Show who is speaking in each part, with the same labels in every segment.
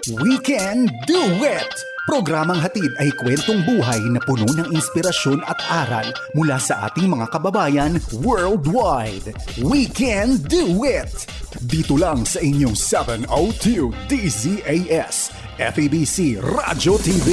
Speaker 1: We Can Do It! Programang hatid ay kwentong buhay na puno ng inspirasyon at aral mula sa ating mga kababayan worldwide. We Can Do It! Dito lang sa inyong 702 DZAS, FEBC Radyo TV.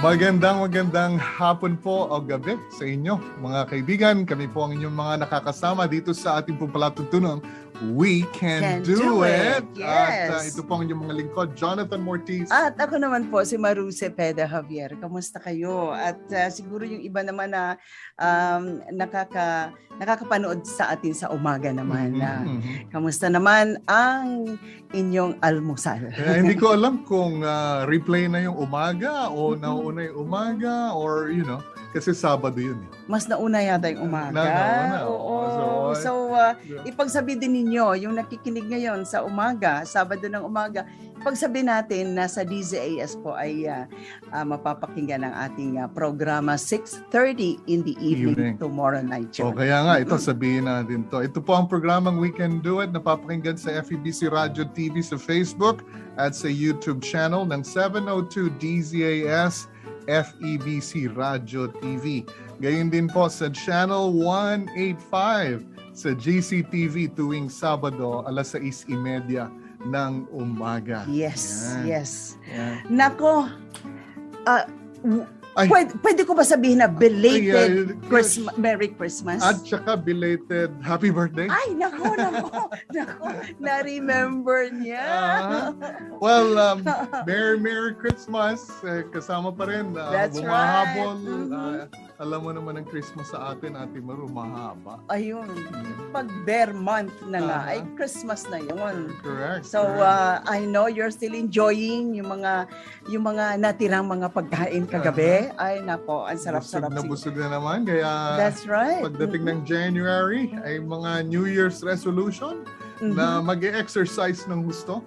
Speaker 2: Magandang hapon po o gabi sa inyo, mga kaibigan. Kami po ang inyong mga nakakasama dito sa ating pong palatuntunang We Can Do It.
Speaker 3: Yes.
Speaker 2: At ito po ang inyong mga lingkod, Jonathan Mortiz.
Speaker 3: At ako naman po, si Maru Cepeda Javier. Kamusta kayo? At siguro yung iba naman na nakakapanood sa atin sa umaga naman. Kamusta naman ang inyong almusal?
Speaker 2: Hindi ko alam kung replay na yung umaga o nauna yung umaga or kasi Sabado yun.
Speaker 3: Mas nauna yata yung umaga.
Speaker 2: Nauna.
Speaker 3: Oo. So, ipagsabi din ninyo, yung nakikinig ngayon sa umaga, Sabado ng umaga, ipagsabi natin na sa DZAS po ay mapapakinggan ang ating programa 6:30 in the evening tomorrow night.
Speaker 2: O kaya nga, ito sabihin natin to. Ito po ang programang We Can Do It, napapakinggan sa FEBC Radyo TV sa Facebook at sa YouTube channel ng 702 DZAS FEBC Radyo TV. Gayon din po sa Channel 185 sa GCTV tuwing Sabado alas 6:30 ng umaga.
Speaker 3: Yes,
Speaker 2: Yan.
Speaker 3: yes.
Speaker 2: Yan.
Speaker 3: Nako,
Speaker 2: Ay.
Speaker 3: pwede ko ba sabihin na belated
Speaker 2: Ay,
Speaker 3: Christmas, Merry Christmas?
Speaker 2: At saka belated happy birthday.
Speaker 3: Ay, nako, na-remember niya.
Speaker 2: Well, Merry Christmas. Kasama pa rin.
Speaker 3: That's
Speaker 2: Bumahabol.
Speaker 3: right.
Speaker 2: Alam mo naman ang Christmas sa atin, Ate Maru, mahaba.
Speaker 3: Ayun, pag bare month na nga, ay
Speaker 2: Uh-huh.
Speaker 3: Christmas na yun.
Speaker 2: Correct.
Speaker 3: So,
Speaker 2: correct.
Speaker 3: I know you're still enjoying yung mga natirang mga pagkain kagabi. Ay, nako, ang sarap-sarap.
Speaker 2: Busog na naman. Kaya
Speaker 3: That's right.
Speaker 2: pagdating ng January, ay mga New Year's resolution na mag-exercise ng gusto.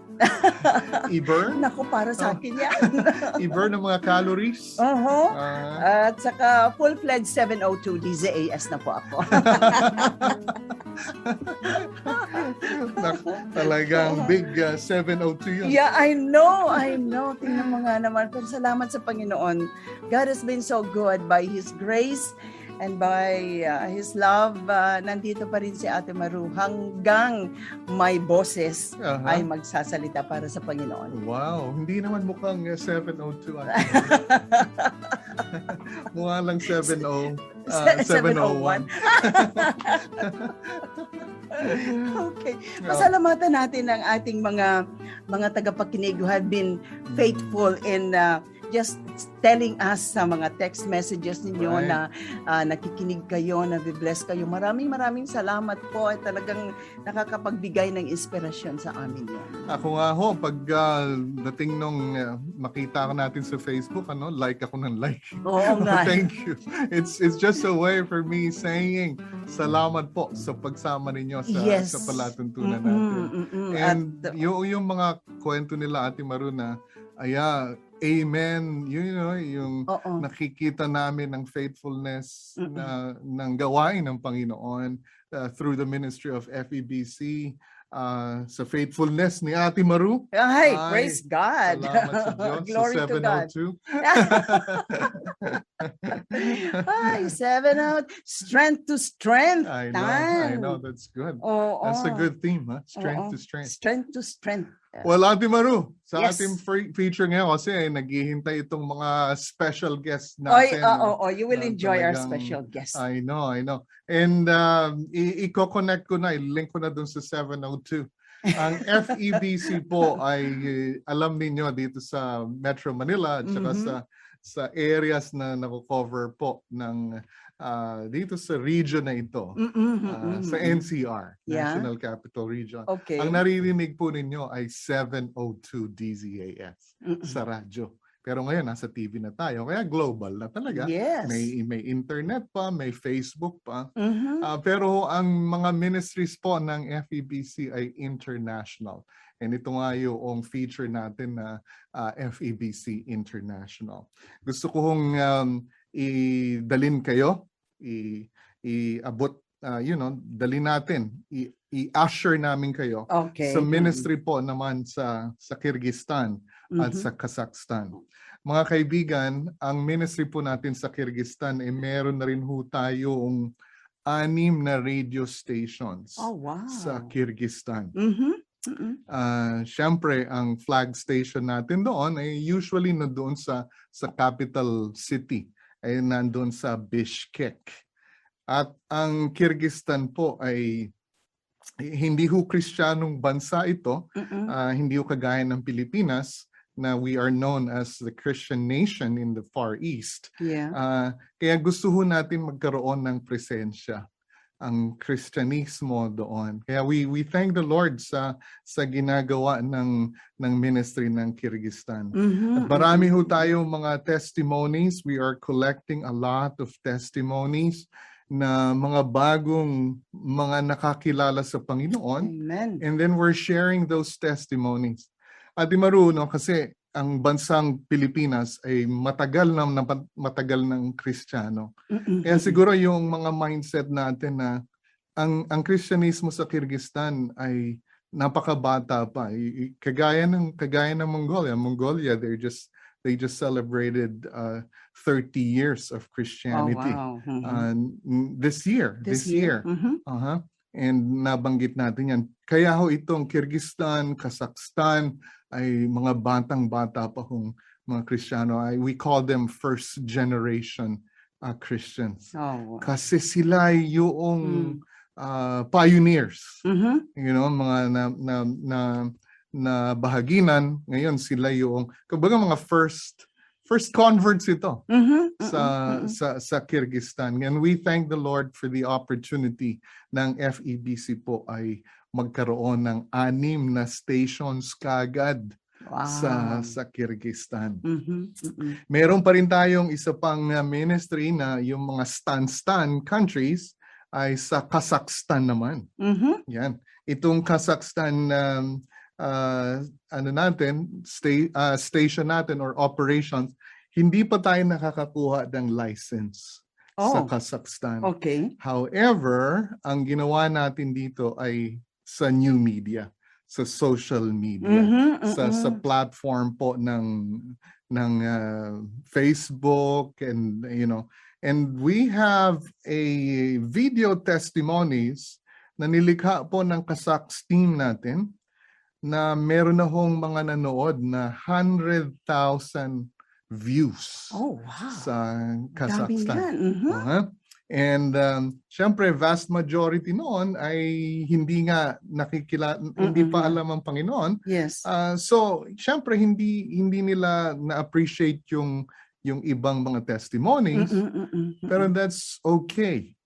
Speaker 2: I-burn.
Speaker 3: Nako, para sa akin yan.
Speaker 2: I-burn ng mga calories.
Speaker 3: Uh-huh.
Speaker 2: Ah.
Speaker 3: At saka full-fledged 702 DZAS na po ako.
Speaker 2: Talagang big 702 yun.
Speaker 3: Yeah, I know. Tingnan mo nga naman. Pero salamat sa Panginoon. God has been so good by His grace and by His love. Nandito pa rin si Ate Maru hanggang may boses
Speaker 2: Uh-huh.
Speaker 3: ay magsasalita para sa Panginoon.
Speaker 2: Wow, hindi naman mukhang 702. Mukha lang 70, 701.
Speaker 3: Okay. Pasalamatan natin ang ating mga tagapakinig who have been faithful in just telling us sa mga text messages ninyo
Speaker 2: Right.
Speaker 3: na nakikinig kayo, na bless kayo. Maraming salamat po at talagang nakakapagbigay ng inspirasyon sa amin yan.
Speaker 2: Ako nga ho, pag dating nung makita ka natin sa Facebook, like ako ng like.
Speaker 3: Oo nga.
Speaker 2: Thank you. It's just a way for me saying salamat po sa pagsama ninyo
Speaker 3: Yes.
Speaker 2: sa palatuntunan natin. And
Speaker 3: At,
Speaker 2: yung mga kwento nila, Ate Maru, na amen, yung
Speaker 3: oo.
Speaker 2: nakikita namin ng faithfulness ng gawain ng Panginoon through the ministry of FEBC, sa faithfulness ni Ate Maru.
Speaker 3: Ay,
Speaker 2: Ay,
Speaker 3: praise God.
Speaker 2: Salamat sa Diyos
Speaker 3: Glory
Speaker 2: sa
Speaker 3: to God.
Speaker 2: 702.
Speaker 3: Ay, 7 out. Strength to strength.
Speaker 2: I know, that's good.
Speaker 3: Oo.
Speaker 2: That's a good theme, huh? Strength
Speaker 3: Oo.
Speaker 2: to strength.
Speaker 3: Strength to strength.
Speaker 2: Well, Ate Maru, sa
Speaker 3: Yes.
Speaker 2: ating feature ngayon kasi naghihintay itong mga special guests
Speaker 3: Oy,
Speaker 2: natin.
Speaker 3: you will
Speaker 2: na
Speaker 3: enjoy our
Speaker 2: talagang-
Speaker 3: special guest.
Speaker 2: I know. And i-connect ko na, i-link ko na dun sa 702. Ang FEBC po ay alam ninyo dito sa Metro Manila at saka sa areas na nako-cover po ng dito sa region na ito. Sa NCR,
Speaker 3: Yeah.
Speaker 2: National Capital Region.
Speaker 3: Okay.
Speaker 2: Ang naririnig po ninyo ay 702 DZAS sa radyo. Pero ngayon, nasa TV na tayo. Kaya global na talaga.
Speaker 3: Yes.
Speaker 2: May internet pa, may Facebook pa.
Speaker 3: Mhm.
Speaker 2: Pero ang mga ministries po ng FEBC ay international. And ito nga yung feature natin na FEBC International. Gusto kong idalin kayo, iabot, dalin natin, i-usher namin kayo
Speaker 3: Okay.
Speaker 2: sa ministry po naman sa Kyrgyzstan at sa Kazakhstan. Mga kaibigan, ang ministry po natin sa Kyrgyzstan ay meron na rin ho tayong 6 na radio stations
Speaker 3: Oh, wow.
Speaker 2: sa Kyrgyzstan.
Speaker 3: Mhm.
Speaker 2: Siyempre, ang flag station natin doon ay usually nandoon sa capital city, ay nandoon sa Bishkek. At ang Kyrgyzstan po ay hindi ho Kristiyanong bansa ito, hindi ho kagaya ng Pilipinas na we are known as the Christian nation in the Far East.
Speaker 3: Yeah.
Speaker 2: Kaya gusto ho natin magkaroon ng presensya ang Kristyanismo doon. Kaya we thank the Lord sa ginagawa ng ministry ng Kyrgyzstan. At marami ho tayong mga testimonies. We are collecting a lot of testimonies na mga bagong mga nakakilala sa Panginoon.
Speaker 3: Amen.
Speaker 2: And then we're sharing those testimonies. Ate Maru, no, kasi ang bansang Pilipinas ay matagal ng Kristiyano. Kaya siguro yung mga mindset natin na ang Kristyanismo sa Kyrgyzstan ay napakabata pa. Kagaya ng Mongolia, they just celebrated 30 years of Christianity.
Speaker 3: Oh, wow.
Speaker 2: This year. And nabanggit natin yan. Kaya ho itong Kyrgyzstan, Kazakhstan ay mga batang-bata pa hong mga Kristiyano. We call them first generation Christians.
Speaker 3: Oh, wow.
Speaker 2: Kasi sila yung pioneers. You know, mga na bahaginan. Ngayon sila yung kumbaga mga first converts ito sa Kyrgyzstan. And we thank the Lord for the opportunity ng FEBC po ay magkaroon ng 6 na stations kagad sa Kyrgyzstan. Meron pa rin tayong isa pang ministry na yung mga stan countries ay sa Kazakhstan naman. Yan. Itong Kazakhstan station natin or operations, hindi pa tayo nakakakuha ng license sa Kazakhstan.
Speaker 3: Okay.
Speaker 2: However, ang ginawa natin dito ay sa new media, sa social media, sa platform po ng Facebook, and and we have a video testimonies na nilikha po ng Kazakhs team natin na meron na hong mga nanood na 100,000 views sa Kazakhstan. And syempre vast majority noon ay hindi nga hindi pa alam ang Panginoon.
Speaker 3: Yes.
Speaker 2: So syempre hindi nila na-appreciate yung ibang mga testimonies. Pero that's okay.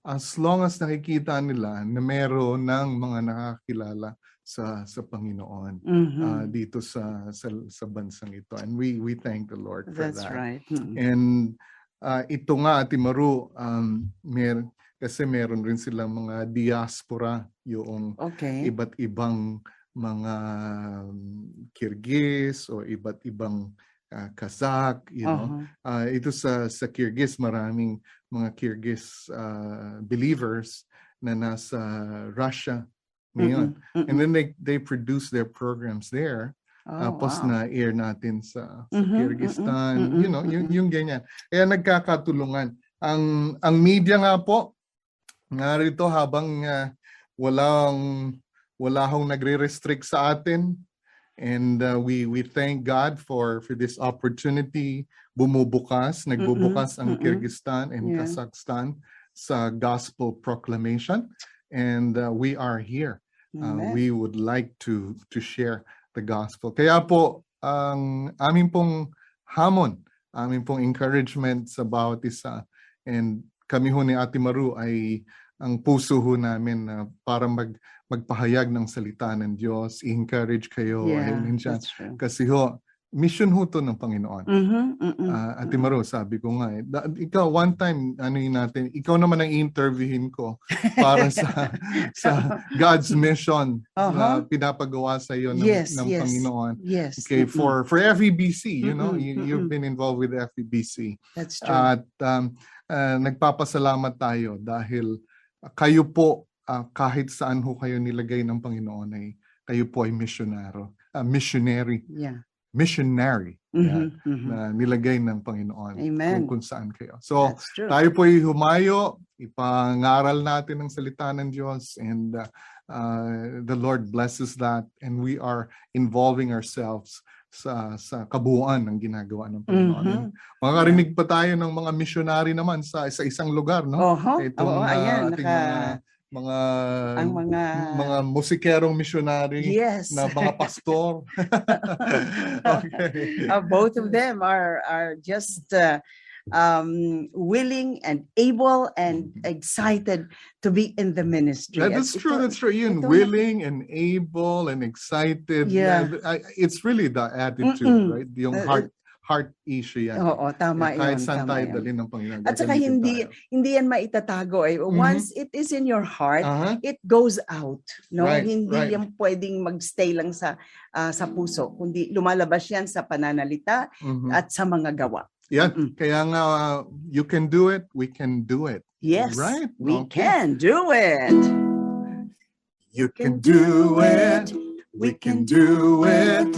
Speaker 2: As long as nakikita nila na meron ng mga nakakilala sa Panginoon dito sa bansang ito. And we thank the Lord for
Speaker 3: That's
Speaker 2: that.
Speaker 3: right.
Speaker 2: And ito nga, Ate Maru, kasi meron rin silang mga diaspora, yung iba't ibang mga Kyrgyz o iba't ibang Kazakh, ito sa Kyrgyz, maraming mga Kyrgyz believers na nasa Russia ngayon. And then they produce their programs there. Tapos na-air natin sa Kyrgyzstan, yung ganyan. Kaya nagkakatulungan. Ang media nga po, narito habang wala hong nagre-restrict sa atin. And we thank God for this opportunity. Nagbubukas ang Kyrgyzstan and Kazakhstan sa gospel proclamation. And we are here. We would like to share the gospel. Kaya po, ang aming pong hamon, aming pong encouragement sa bawat isa, and kami ho ni Ate Maru ay ang puso ho namin na para magpahayag ng salita ng Diyos, encourage kayo.
Speaker 3: Yeah,
Speaker 2: Amen siya.
Speaker 3: that's true.
Speaker 2: Kasi ho, mission ho to ng Panginoon. Ate Maru, sabi ko nga ikaw one time natin, ikaw naman ang interviewin ko para sa God's mission na pinapagawa sa iyo ng Panginoon.
Speaker 3: Yes.
Speaker 2: Okay, for FEBC, you know, you've been involved with FEBC.
Speaker 3: That's true.
Speaker 2: At nagpapasalamat tayo dahil kayo po kahit saan ho kayo nilagay ng Panginoon ay kayo po ay missionary.
Speaker 3: Yeah.
Speaker 2: Missionary
Speaker 3: Mm-hmm.
Speaker 2: na nilagay ng Panginoon.
Speaker 3: Amen.
Speaker 2: Kung saan kayo. So,
Speaker 3: That's true.
Speaker 2: tayo po ay humayo, ipangaral natin ang salita ng Diyos, and the Lord blesses that, and we are involving ourselves sa kabuuan ng ginagawa ng Panginoon. Makakarinig pa tayo ng mga missionary naman sa isang lugar, no? Itong
Speaker 3: ayan,
Speaker 2: ating mga musikerong missionary na mga pastor. Okay.
Speaker 3: Both of them are just willing and able and excited to be in the ministry.
Speaker 2: That's true. Yun, willing and able and excited.
Speaker 3: Yeah.
Speaker 2: It's really the attitude, right? Yung heart issue yan.
Speaker 3: Oo, tama yun.
Speaker 2: Kahit saan tayo dalhin ng Panginoon.
Speaker 3: At saka hindi yan maitatago. Once it is in your heart, it goes out. No, hindi yan pwedeng magstay lang sa puso, kundi lumalabas yan sa pananalita at sa mga gawa.
Speaker 2: Yan. Kaya nga, you can do it, we can do it.
Speaker 3: Yes,
Speaker 2: right?
Speaker 3: We can do it.
Speaker 2: You can do it, we can do it.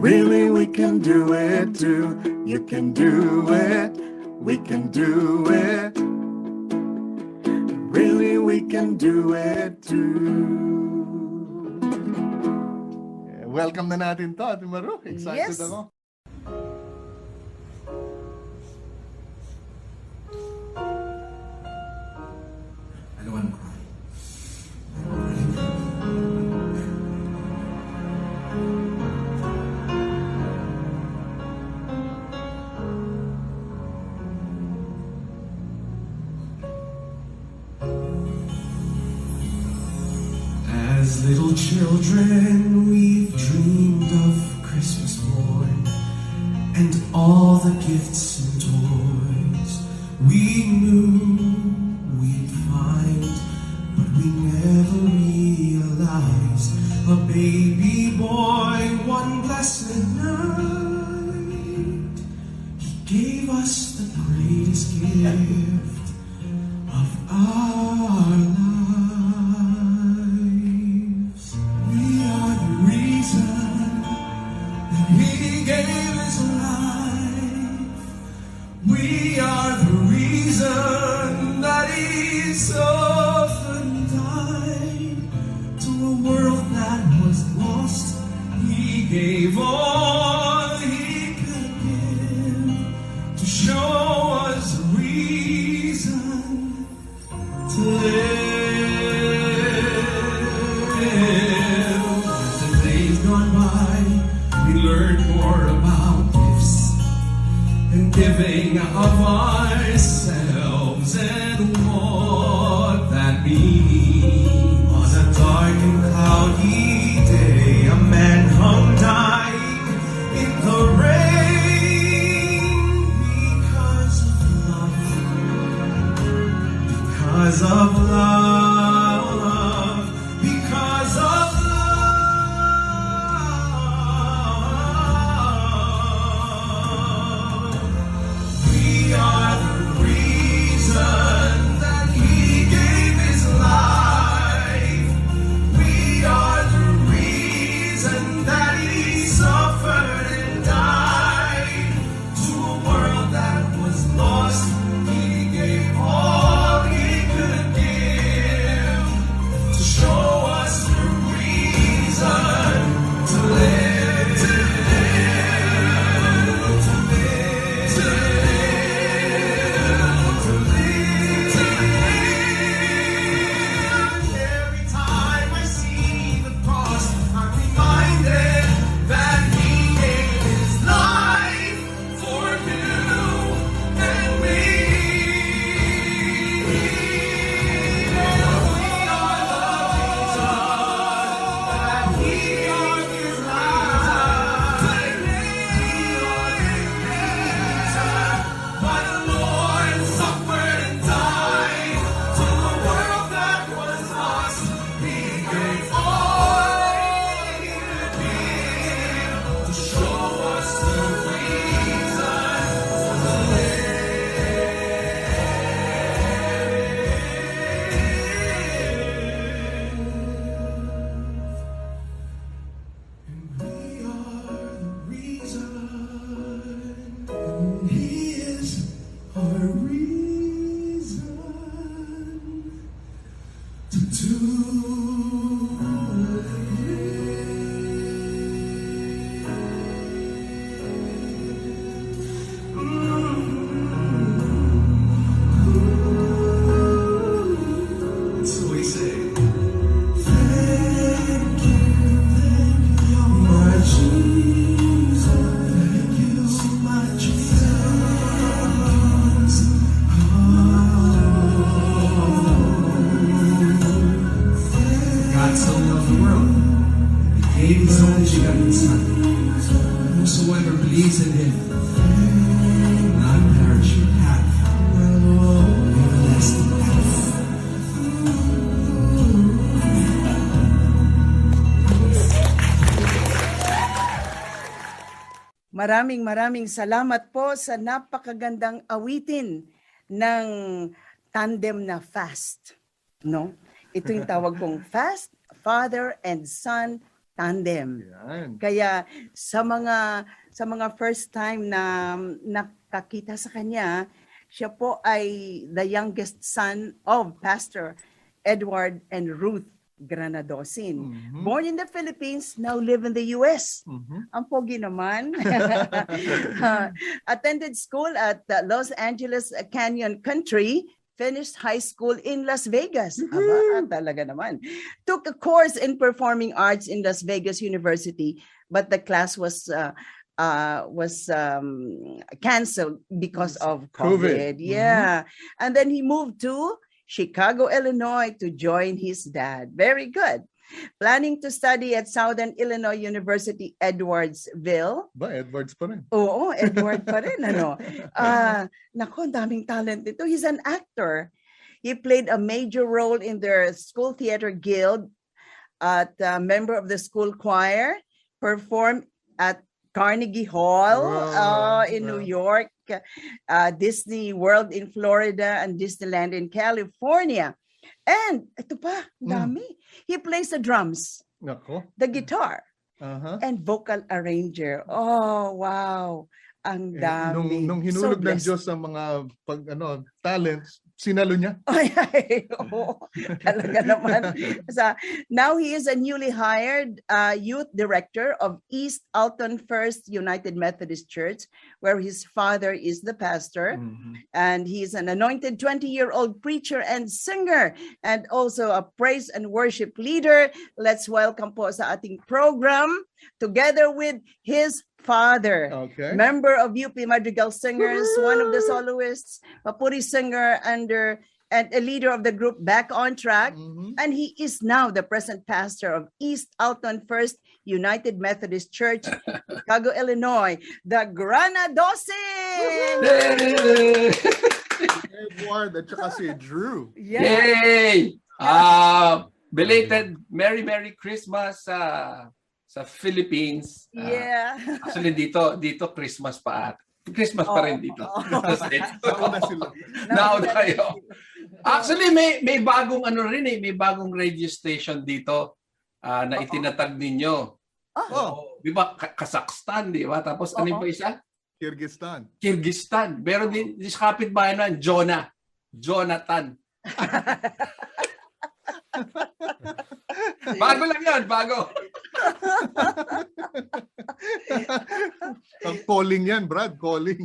Speaker 2: Really, we can do it too. You can do it, we can do it. Really, we can do it too. Welcome na natin to, Ate Maru. Excited ako.
Speaker 4: I don't want to cry. As little children, we've dreamed of Christmas morn and all the gifts and toys we knew we'd find, but we never realized a baby boy one blessed night. He gave us the greatest gift of our lives. We are the reason that He gave His life. We are the reason that He suffered and died. To a world that was lost, He gave all He could give to show us a reason to live. As the days gone by, we learned more about gifts and giving of ourselves and what that means. On a dark and cloudy day, a man hung dying in the rain because of love. Because of love. Because of love. We are the reason that He gave His life. reason to do it. So we say, thank you, my Jesus. Thank you so much, Jesus. God so loved the world, He gave His only begotten Son. Whosoever believes in Him will not perish but have everlasting life.
Speaker 3: Maraming salamat po sa napakagandang awitin ng tandem na fast, no? Ito yung tawag kong fast, father and son tandem.
Speaker 2: Yan.
Speaker 3: Kaya sa mga first time na nakakita sa kanya, siya po ay the youngest son of Pastor Edward and Ruth Granadosin. Born in the Philippines, now live in the US. Ang pogi naman. Attended school at Los Angeles Canyon Country, finished high school in Las Vegas. Aba, talaga naman. Took a course in performing arts in Las Vegas University, but the class was canceled because of COVID. Yeah. And then he moved to Chicago, Illinois to join his dad. Very good. Planning to study at Southern Illinois University, Edwardsville.
Speaker 2: Ba, Edwards pa rin.
Speaker 3: Oo, Edward pa rin. Naku, ang daming talent nito. He's an actor. He played a major role in their school theater guild, at member of the school choir, performed at Carnegie Hall in New York, Disney World in Florida, and Disneyland in California. And ito pa, dami. He plays the drums,
Speaker 2: Nako.
Speaker 3: the guitar, and vocal arranger. Oh, wow. Ang dami.
Speaker 2: Nung hinulog ng
Speaker 3: blessed.
Speaker 2: Diyos ang mga talents, sinalo niya.
Speaker 3: Ay, oo, talaga naman. Now he is a newly hired youth director of East Alton First United Methodist Church, where his father is the pastor. And he's an anointed 20-year-old preacher and singer, and also a praise and worship leader. Let's welcome po sa ating program, together with his father, member of UP Madrigal Singers, one of the soloists, Papuri singer, and a leader of the group Back on Track. And he is now the present pastor of East Alton First United Methodist Church, Chicago, Illinois, the Granadosin!
Speaker 2: Edward at saka si Drew.
Speaker 5: Yay! Belated Merry Christmas sa Philippines. Actually dito Christmas pa. Christmas pa rin dito.
Speaker 2: Nauna sila.
Speaker 5: Nauna kayo. Actually may bagong may bagong radio station dito na itinatag ninyo. Di ba Kazakhstan, di ba? Tapos ano pa isa?
Speaker 2: Kyrgyzstan.
Speaker 5: Pero din sa kapitbahay na Jonathan. Bago lang yun, bago.
Speaker 2: Ang calling yan, Brad. Calling.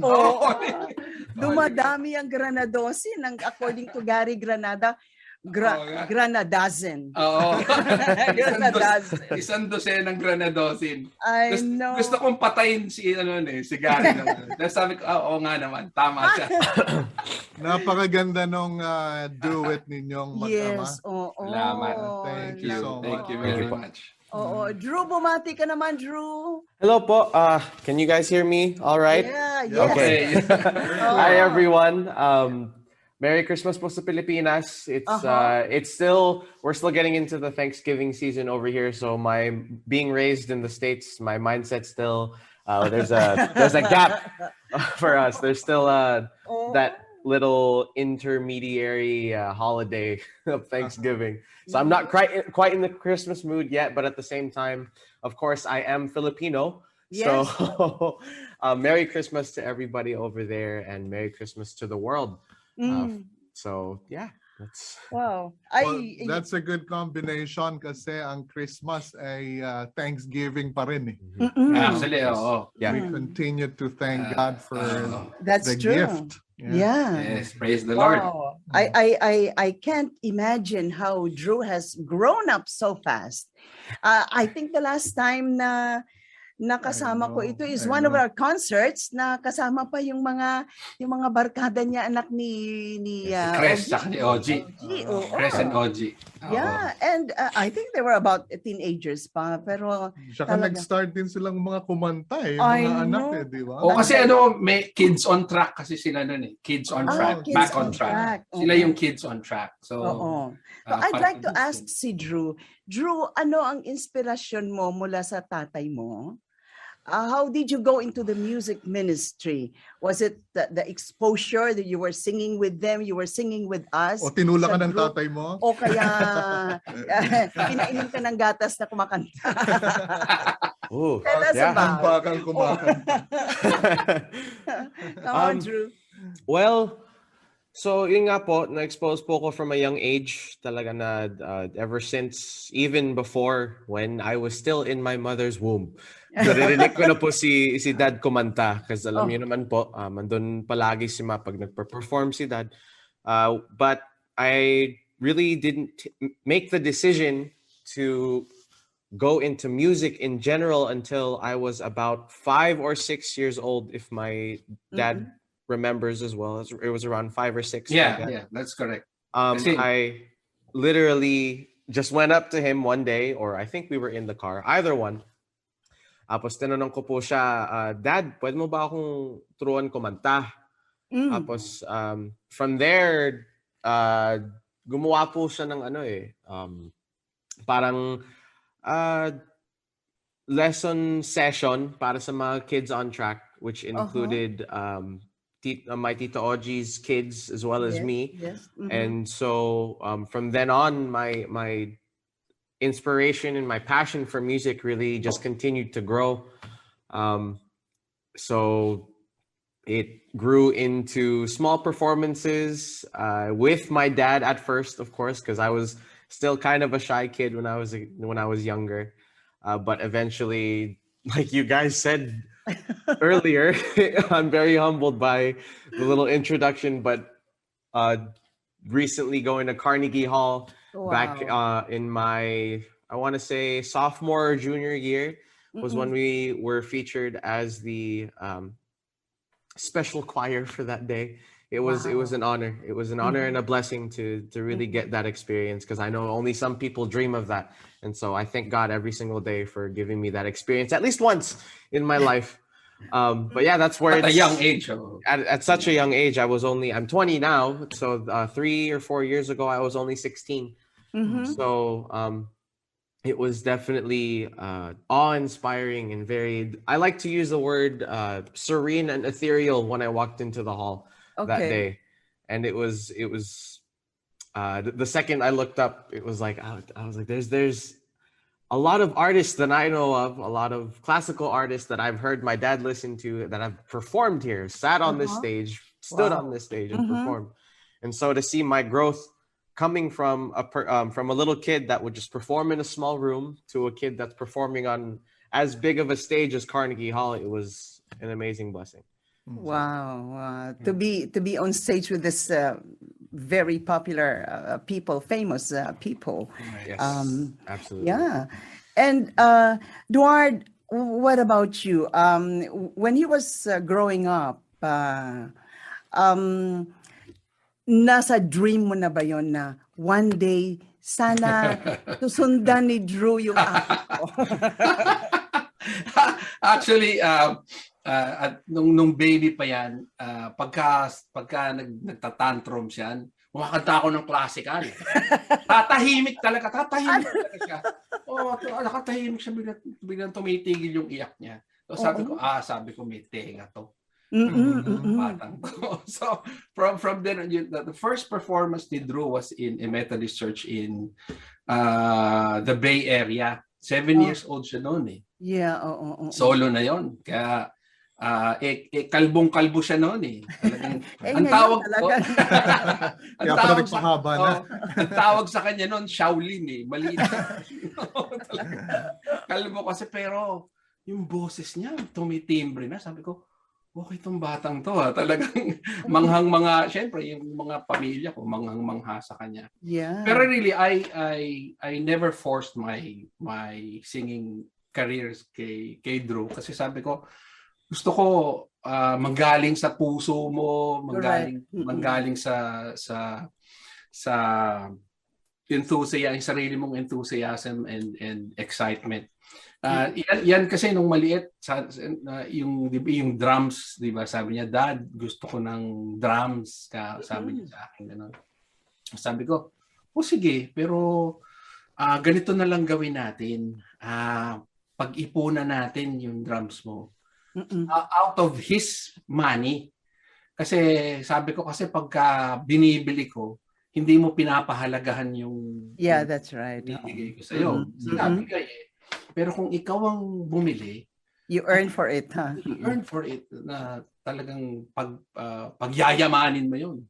Speaker 3: Dumadami ang Granadosin. According to Gary Granada, Granadazen.
Speaker 5: Oo.
Speaker 3: Granadazen.
Speaker 5: Isang dosen ng Granadosin.
Speaker 3: I know.
Speaker 5: Gusto kong patayin si Gary. Tapos sabi ko, oo nga naman, tama siya.
Speaker 2: Napakaganda nung duet ninyong magkama.
Speaker 3: Yes, oo.
Speaker 5: Salamat.
Speaker 2: Thank you so much.
Speaker 5: Thank you very much.
Speaker 3: Oo. Drew, bumati ka naman, Drew.
Speaker 6: Hello po. Can you guys hear me all right?
Speaker 3: Yeah, yes.
Speaker 6: Okay. Hi everyone. Merry Christmas po sa Pilipinas. It's still, we're still getting into the Thanksgiving season over here. So my being raised in the States, my mindset still there's a gap for us. There's still that little intermediary holiday of Thanksgiving. So I'm not quite in the Christmas mood yet, but at the same time, of course, I am Filipino.
Speaker 3: Yes.
Speaker 6: So Merry Christmas to everybody over there, and Merry Christmas to the world. So yeah, that's
Speaker 3: Wow.
Speaker 2: Well, that's a good combination kasi ang Christmas ay Thanksgiving pa rin eh.
Speaker 5: Actually, oo.
Speaker 6: yeah.
Speaker 2: We continue to thank God for
Speaker 3: That's
Speaker 2: the
Speaker 3: true.
Speaker 2: gift.
Speaker 3: Yeah.
Speaker 5: Yes, praise the Lord.
Speaker 3: Wow. I can't imagine how Drew has grown up so fast. I think the last time na nakasama ko ito is one of our concerts na kasama pa yung mga barkada niya, anak ni
Speaker 5: Chris saka ni OG.
Speaker 3: oo.
Speaker 5: Chris and OG. Oo.
Speaker 3: Yeah, and I think they were about teenagers pa, pero
Speaker 2: Saka
Speaker 3: talaga.
Speaker 2: nag-start din silang mga kumanta eh,
Speaker 3: I
Speaker 2: mga anak
Speaker 3: know.
Speaker 2: eh, di ba?
Speaker 5: O kasi may Kids on Track kasi sila nun eh. Kids on Track,
Speaker 3: Kids
Speaker 5: Back
Speaker 3: on
Speaker 5: on Track.
Speaker 3: Track.
Speaker 5: Sila
Speaker 3: Oo.
Speaker 5: yung Kids on Track. So,
Speaker 3: Oo. So I'd
Speaker 5: part
Speaker 3: like to
Speaker 5: of this
Speaker 3: ask si Drew. Drew, ano ang inspirasyon mo mula sa tatay mo? How did you go into the music ministry? Was it the exposure that you were singing with them, you were singing with us?
Speaker 2: O tinula ka
Speaker 3: sa
Speaker 2: ng
Speaker 3: group?
Speaker 2: tatay mo?
Speaker 3: O kaya pinainom ka ng gatas na kumakanta?
Speaker 6: Ooh,
Speaker 3: Tell us
Speaker 6: yeah.
Speaker 3: about.
Speaker 2: Bakang kumakanta.
Speaker 3: Come on, Drew.
Speaker 6: Well, so yun nga po, na-expose po ko from a young age talaga na ever since, even before when I was still in my mother's womb. Naririnig ko na po si Dad kumanta kasi alam niyo naman po, andun palagi si Ma pag nagpa-perform si Dad. But I really didn't make the decision to go into music in general until I was about 5 or 6 years old, if my dad remembers as well. It was around 5 or 6.
Speaker 5: yeah, that's correct.
Speaker 6: I literally just went up to him one day, or I think we were in the car, either one. Tapos tinanong ko po siya, Dad, pwede mo ba akong turuan kumanta? Tapos from there, gumawa po siya ng parang lesson session para sa mga Kids on Track, which included my Tito Oji's kids as well as me.
Speaker 3: Yes.
Speaker 6: And so from then on, my inspiration and my passion for music really just continued to grow. So it grew into small performances with my dad at first, of course, because I was still kind of a shy kid when I was younger. But eventually, like you guys said earlier, I'm very humbled by the little introduction, but recently going to Carnegie Hall back in my, I want to say sophomore or junior year was when we were featured as the special choir for that day. It was an honor. It was an honor and a blessing to really get that experience, because I know only some people dream of that. And so I thank God every single day for giving me that experience at least once in my life. But yeah, that's where
Speaker 5: At a young age.
Speaker 6: at such a young age. I'm 20 now. So 3 or 4 years ago, I was only 16. So it was definitely awe-inspiring and I like to use the word serene and ethereal when I walked into the hall that day. And it was the second I looked up, it was like, I was like, there's a lot of artists that I know of, a lot of classical artists that I've heard my dad listen to, that have performed here, sat on this stage, stood on this stage and performed. And so to see my growth coming from a little kid that would just perform in a small room to a kid that's performing on as big of a stage as Carnegie Hall, it was an amazing blessing.
Speaker 3: Wow. To be on stage with this very popular people, famous people.
Speaker 6: Yes, absolutely.
Speaker 3: Yeah. And Duard, what about you? When he was growing up, nasa dream mo na ba yon na one day sana susundan ni Drew yung anak ko?
Speaker 5: Actually, at nung baby pa yan, pagka nagtatantrum siya, kumakanta ako ng classical. Tatahimik talaga siya. Nakatahimik siya, biglang tumitigil yung iyak niya. So sabi ko may tenga to. Batang to. So from then on, the first performance ni Drew was in a Methodist church in the Bay Area. 7 years old siya noon eh.
Speaker 3: Yeah,
Speaker 5: Solo na yon. Kaya kalbong-kalbo siya noon eh. Talagang, ang
Speaker 3: ngayon
Speaker 5: tawag
Speaker 3: talaga.
Speaker 2: Kaya pala nagpahaba na.
Speaker 5: ang tawag sa kanya noon, Shaolin eh. Maliit. Talaga. Kalbo kasi, pero yung boses niya, tumitimbre na. Sabi ko, okay itong batang to ha. Talagang syempre yung mga pamilya ko, manghang-mangha sa kanya.
Speaker 3: Yeah.
Speaker 5: Pero really, I never forced my singing careers kay Drew kasi sabi ko gusto ko manggaling sa puso mo, manggaling sa enthusiasm, sarili mong enthusiasm and excitement. Yan kasi nung maliit yung drums, 'di ba? Sabi niya, "Dad, gusto ko ng drums." Sabi niya sa akin gano'n. Sabi ko, sige, pero ganito na lang gawin natin. Pag-ipunan natin yung drums mo. Out of his money. Kasi sabi ko kasi pagka binibili ko, hindi mo pinapahalagahan yung
Speaker 3: Yeah, that's right.
Speaker 5: binibigay ko sa'yo. Sinabigay eh. Pero kung ikaw ang bumili,
Speaker 3: You earn for it, huh?
Speaker 5: you earn for it na talagang pagyayamanin mo yun.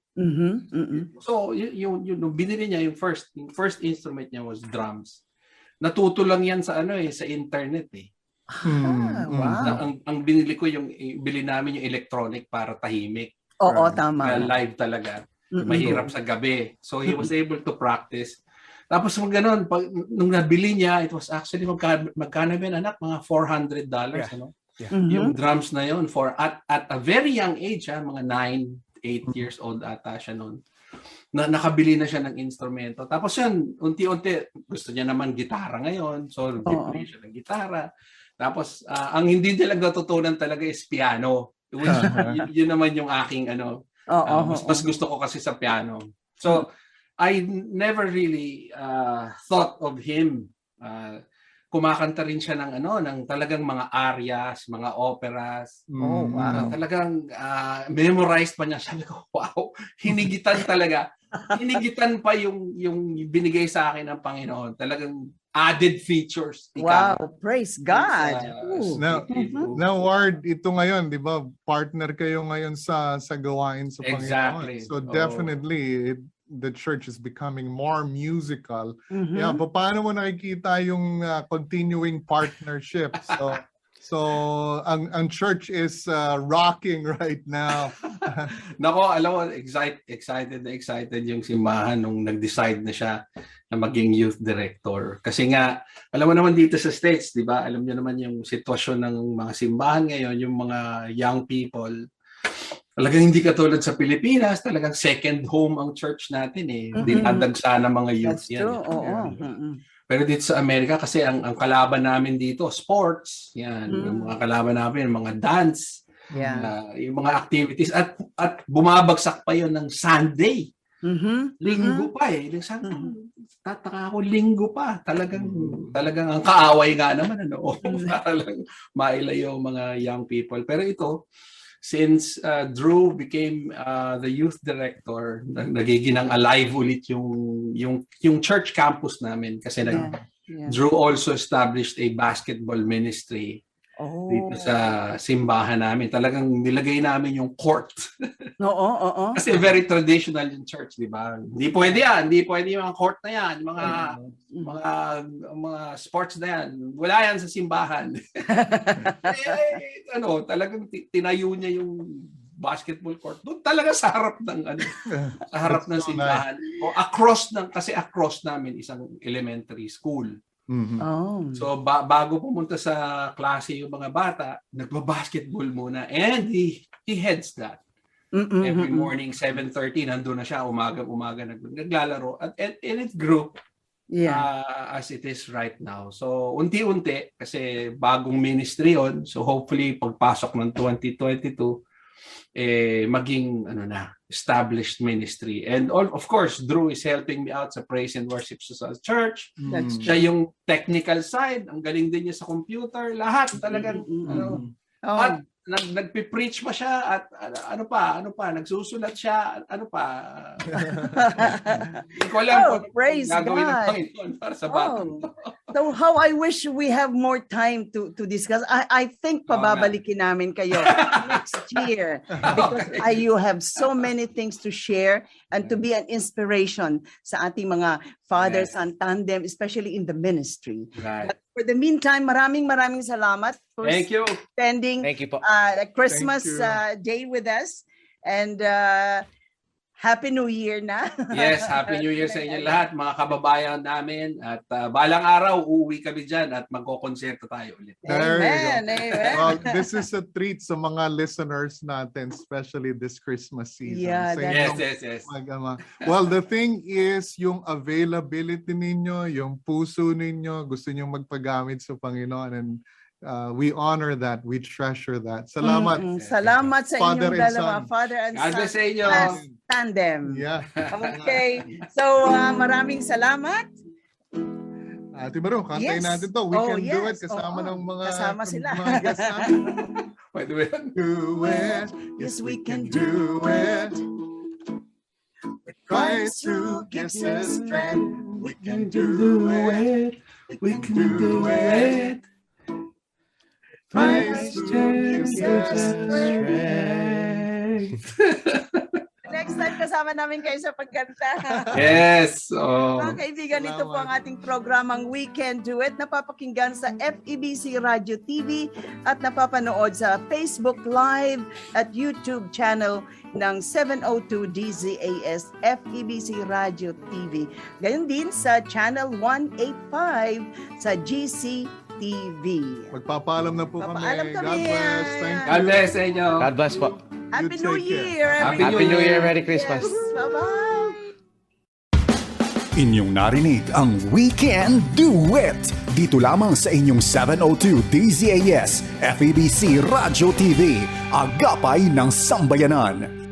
Speaker 5: So, yung binili niya, yung first instrument niya was drums. Natuto lang yan sa sa internet eh.
Speaker 3: Wow.
Speaker 5: Ang binili ko bili namin yung electronic para tahimik.
Speaker 3: Oo, tama.
Speaker 5: Live talaga. Mahirap sa gabi. So he was able to practice. Tapos gano'n, nung nabili niya, it was actually magkano ba anak? Mga $400, ano? Yung drums na yon at a very young age, mga 9, 8 years old ata siya noon. Nakabili na siya ng instrumento. Tapos yun, unti-unti, gusto niya naman gitara ngayon. So, bibili siya ng gitara. Tapos, ang hindi niya lang natutunan talaga is piano. Which, yun naman yung aking mas gusto ko kasi sa piano. So, I never really thought of him. Kumakanta rin siya ng talagang mga arias, mga operas.
Speaker 3: Oh, wow.
Speaker 5: Talagang memorized pa niya. Sabi ko, wow, hinigitan talaga. Hinigitan pa yung binigay sa akin ng Panginoon. Talagang added features.
Speaker 3: Wow, praise God.
Speaker 2: Now, Ward, ito ngayon, di ba, partner kayo ngayon sa gawain sa Panginoon.
Speaker 5: Exactly.
Speaker 2: So definitely, the church is becoming more musical. Yeah, paano mo nakikita yung continuing partnership? So ang church is rocking right now.
Speaker 5: Nako, alam mo, excited yung simbahan nung nag-decide na siya na maging youth director. Kasi nga, alam mo naman dito sa States, di ba? Alam niyo naman yung sitwasyon ng mga simbahan ngayon, yung mga young people. Talagang hindi katulad sa Pilipinas, talagang second home ang church natin eh. Dinadagsa ng mga youth.
Speaker 3: That's true, oo.
Speaker 5: Pero dito sa Amerika, kasi ang kalaban namin dito, sports. Yan, yung mga kalaban namin, mga dance, yung mga activities. At bumabagsak pa yon ng Sunday. Linggo pa eh. Tataka ako, linggo pa. Talagang ang kaaway nga naman. Talagang mailayo mga young people. Pero ito, since Drew became the youth director, nagiging alive ulit yung church campus namin kasi Drew also established a basketball ministry dito sa simbahan namin. Talagang nilagay namin yung court.
Speaker 3: Oo.
Speaker 5: Kasi very traditional yung church, di ba? Hindi pwede yan. Hindi pwede yung mga court na yan. Mga sports na yan. Wala yan sa simbahan. Talagang tinayo niya yung basketball court. Doon talaga sa harap ng sa harap ng simbahan. O kasi across namin isang elementary school. So bago pumunta sa klase yung mga bata, nagba-basketball muna and he heads that. Every morning 7:30 nandun na siya, umaga naglalaro and it grew as it is right now. So unti-unti kasi bagong ministry yon. So hopefully pagpasok ng 2022 maging established ministry. And of course, Drew is helping me out sa praise and worship sa church. Siya yung technical side, ang galing din niya sa computer, lahat talagang at nagpe-preach pa siya at ano pa, nagsusulat siya, Hindi ko alam
Speaker 3: praise
Speaker 5: gagawin ng
Speaker 3: God.
Speaker 5: Panginoon para sa bata.
Speaker 3: So how I wish we have more time to discuss. I think
Speaker 5: Oo nga.
Speaker 3: pababalikin namin kayo next year because you have so many things to share and to be an inspiration sa ating mga fathers
Speaker 5: Yes.
Speaker 3: and tandem, especially in the ministry.
Speaker 5: Right.
Speaker 3: But for the meantime, maraming salamat for
Speaker 5: Thank you.
Speaker 3: spending
Speaker 6: Thank you po.
Speaker 3: Christmas
Speaker 2: Thank you.
Speaker 3: day with us. And Happy New Year na.
Speaker 5: Yes, Happy New Year sa inyo lahat, mga kababayan namin. At balang araw, uuwi kami dyan at magkokonserto tayo ulit.
Speaker 2: There you
Speaker 3: Amen.
Speaker 2: go.
Speaker 3: Amen.
Speaker 2: Well, this is a treat sa mga listeners natin, especially this Christmas season.
Speaker 3: Yeah,
Speaker 2: Sa
Speaker 5: Yes,
Speaker 2: inyong
Speaker 5: yes, yes.
Speaker 2: Well, the thing is, yung availability ninyo, yung puso ninyo, gusto nyo magpagamit sa Panginoon, and we honor that, we treasure that. Salamat.
Speaker 3: Salamat sa
Speaker 2: Father
Speaker 3: inyong
Speaker 2: and
Speaker 3: dalawa,
Speaker 2: son.
Speaker 3: Father and
Speaker 5: God bless
Speaker 3: Son
Speaker 5: sa inyo.
Speaker 3: as tandem.
Speaker 2: Yeah.
Speaker 3: Okay. So, maraming salamat.
Speaker 2: Ate Maru, kantayin
Speaker 3: Yes.
Speaker 2: natin to. We
Speaker 3: Oh,
Speaker 2: can do it
Speaker 3: yes.
Speaker 2: kasama
Speaker 3: Oo.
Speaker 2: ng mga
Speaker 3: Kasama sila.
Speaker 2: mga guests natin.
Speaker 5: Pwede ba yan?
Speaker 2: Do it.
Speaker 3: Yes, we can
Speaker 2: do it. Christ who gives us strength. We can do it. We can do it. Christ who gives us strength.
Speaker 3: Next time kasama namin kayo sa pagkanta.
Speaker 5: Yes. Oh.
Speaker 3: Mga kaibigan, ito po ang ating programang We Can Do It. Napapakinggan sa FEBC Radio TV at napapanood sa Facebook Live at YouTube channel ng 702 DZAS FEBC Radio TV. Gayon din sa channel 185 sa GCTV.
Speaker 2: Magpapaalam na po kami.
Speaker 3: Papaalam kami.
Speaker 2: God bless. Thank you.
Speaker 5: God bless sa inyo.
Speaker 6: God bless po.
Speaker 3: Happy
Speaker 2: You
Speaker 3: New
Speaker 2: take care.
Speaker 3: Year!
Speaker 5: Happy
Speaker 3: everyone.
Speaker 6: Happy New Year, Merry Christmas.
Speaker 3: Yes. Bye-bye!
Speaker 1: Inyong narinig ang We Can Do It! Dito lamang sa inyong 702 DZAS FEBC Radio TV, Agapay ng Sambayanan.